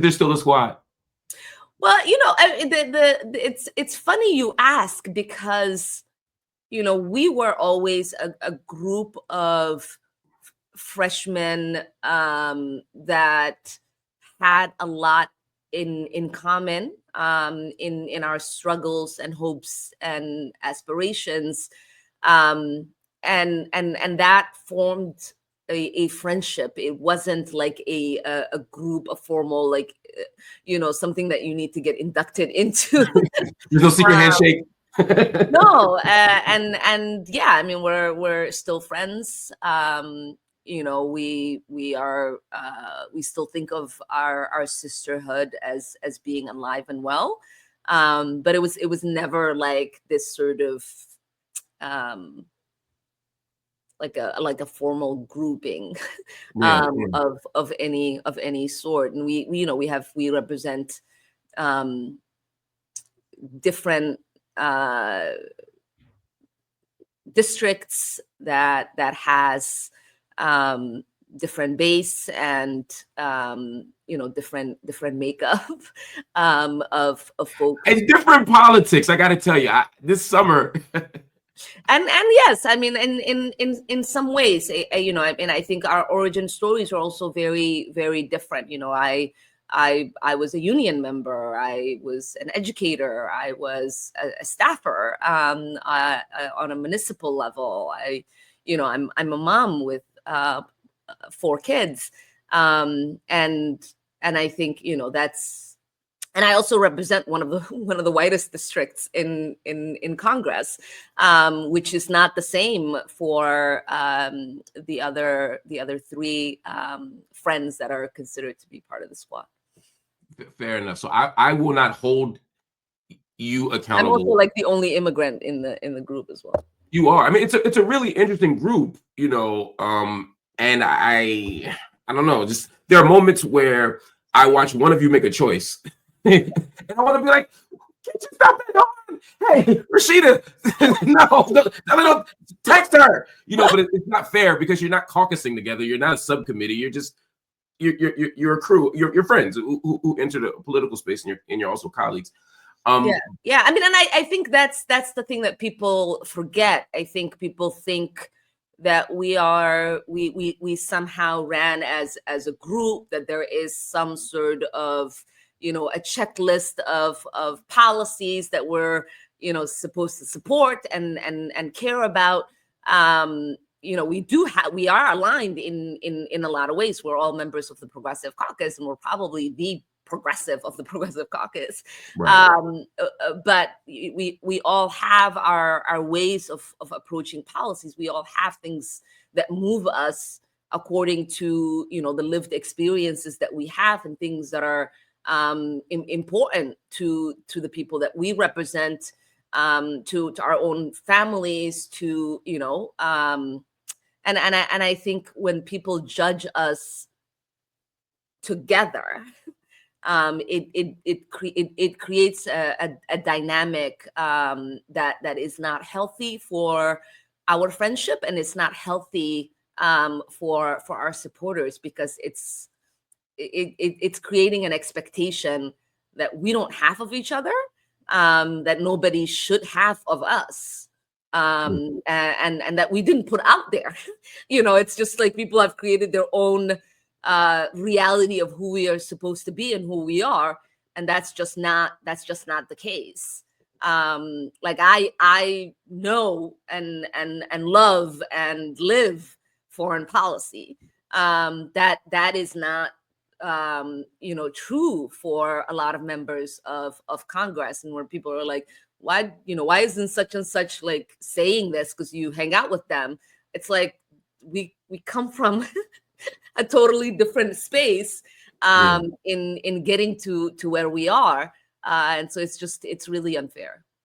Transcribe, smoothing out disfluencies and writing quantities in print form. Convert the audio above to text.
There's still a squad. Well, it's funny you ask, because we were always a group of freshmen that had a lot in common in our struggles and hopes and aspirations, and that formed a friendship. It wasn't like a group, a formal, like something that you need to get inducted into. There's no secret handshake. No, and yeah, I mean, we're still friends. We are we still think of our sisterhood as being alive and well, but it was never like this sort of like a formal grouping of any sort. And we represent different districts that has different base and different makeup of folks and different politics. I got to tell you, this summer. and yes, I mean, in some ways, I think our origin stories are also very, very different. I was a union member. I was an educator. I was a staffer on a municipal level. I'm a mom with 4 kids, and I think that's. And I also represent one of the whitest districts in Congress, which is not the same for the other 3 friends that are considered to be part of the squad. Fair enough. So I will not hold you accountable. I'm also like the only immigrant in the group as well. You are. I mean, it's a really interesting group, and I don't know. Just there are moments where I watch one of you make a choice, and I want to be like, "Can't you stop that on? Hey, Rashida, no, text her." But it's not fair because you're not caucusing together. You're not a subcommittee. You're just you're a crew. You're friends who enter the political space, and you're also colleagues. Yeah. I mean, and I think that's the thing that people forget. I think people think that we somehow ran as a group, that there is some sort of a checklist of policies that we're supposed to support and care about. We are aligned in a lot of ways. We're all members of the Progressive Caucus, and we're probably the progressive of the Progressive Caucus. Right. But we all have our ways of approaching policies. We all have things that move us according to the lived experiences that we have, and things that are important to the people that we represent, to our own families, to and I think when people judge us together, it creates a dynamic that is not healthy for our friendship, and it's not healthy for our supporters, because it's creating an expectation that we don't have of each other, that nobody should have of us, and that we didn't put out there. It's just like people have created their own reality of who we are supposed to be and who we are, and that's just not the case. Like I know and love and live foreign policy. That is not true for a lot of members of Congress, and where people are like, why isn't such and such like saying this because you hang out with them? It's like we come from a totally different space in getting to where we are, and so it's really unfair.